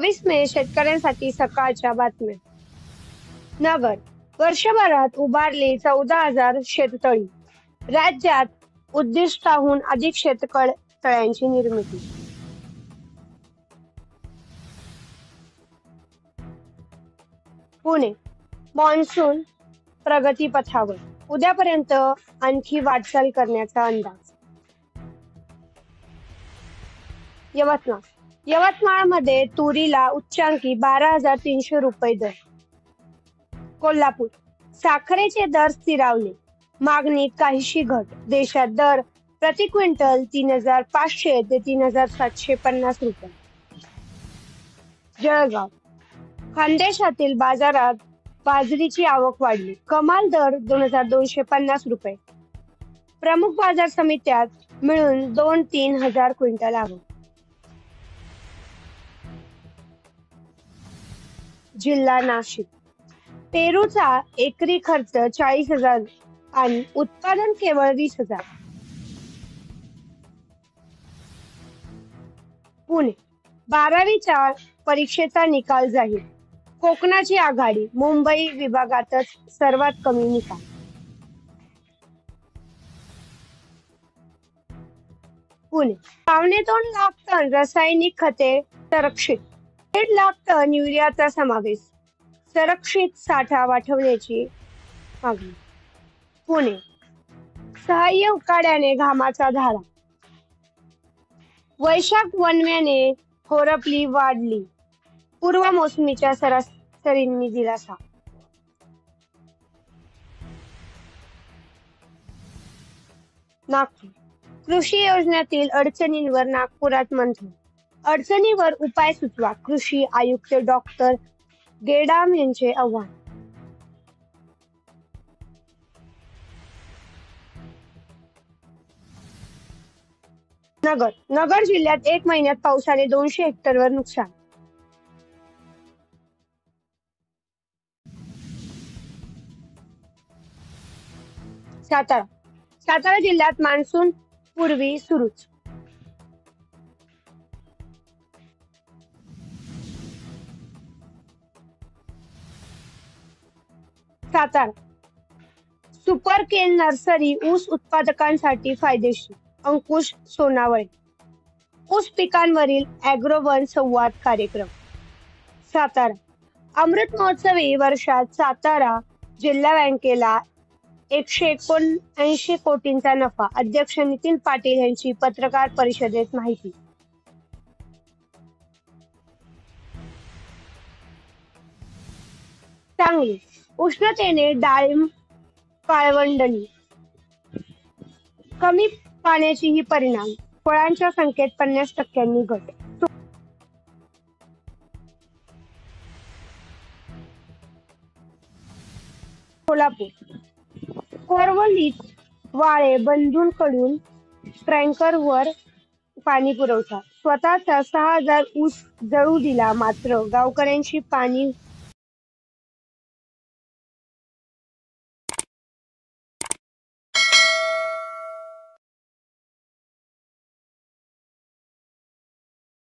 24 मे शेतकऱ्यांसाठी सकाळच्या बातम्या. नगर वर्षभरात उभारली 14,000 शेततळी. राज्यात उद्दिष्टाहून अधिक शेततळ्यांची निर्मिती. पुणे मान्सून प्रगतीपथावर, उद्यापर्यंत आणखी वाटचाल करण्याचा अंदाज. यवतमाळमध्ये तुरीला उच्चांकी 12,300 रुपये दर. कोल्हापूर साखरेचे दर स्थिरावले, मागणीत काहीशी घट. देशात दर प्रति क्विंटल 3,500 ते 3,750 रुपये. जळगाव खानदेशातील बाजारात बाजरीची आवक वाढली, कमाल दर 2,250 रुपये. प्रमुख बाजार समित्यात मिळून 2-3 हजार क्विंटल आवक. जिल्हा नाशिक, पेरूचा एकरी खर्च 40,000 आणि उत्पादन केवळ 20,000. पुणे 12वीच्या परीक्षेचा निकाल जाहीर, कोकणाची आघाडी, मुंबई विभागातच सर्वात कमी निकाल. पुणे 2.25 लाख टन रासायनिक खते संरक्षित, 1.5 लाख टन युरियाचा समावेश. संरक्षित साठा वाढवण्याची मागणी. पुणे सहाय्य उकाड्याने घामाचा धारा, वैशाख वनव्याने होरपली वाढली, पूर्व मोसमीच्या सरासरींनी दिलासा. नागपूर कृषी योजनेतील अडचणींवर नागपुरात मंथन. अडचणीवर उपाय सुचवा, कृषी आयुक्त डॉक्टर गेडाम यांचे आवाहन. नगर जिल्ह्यात 1 महिन्यात पावसाने 200 हेक्टरवर नुकसान. सातारा जिल्ह्यात मान्सून पूर्वी सुरूच. सातारा सुपर केन नर्सरी ऊस उत्पादकांसाठी फायदेशीर. अंकुश सोनावळे. ऊस पिकांवरील अॅग्रोवन संवाद कार्यक्रम. सातारा अमृत महोत्सवी वर्षात सातारा जिल्हा बँकेला 179 कोटींचा नफा. अध्यक्ष नितीन पाटील यांची पत्रकार परिषदेत माहिती. सांगली उष्णतेने डाळिंब काळवंडली, कमी पाण्याचीही परिणाम, फळांच्या संख्येत 50% घट. कोल्हापूर कोरवलीत वाळे बंधूंकडून टँकरवर पाणी पुरवठा. स्वतःचा 6,000 ऊस जळू दिला, मात्र गावकऱ्यांची पाणी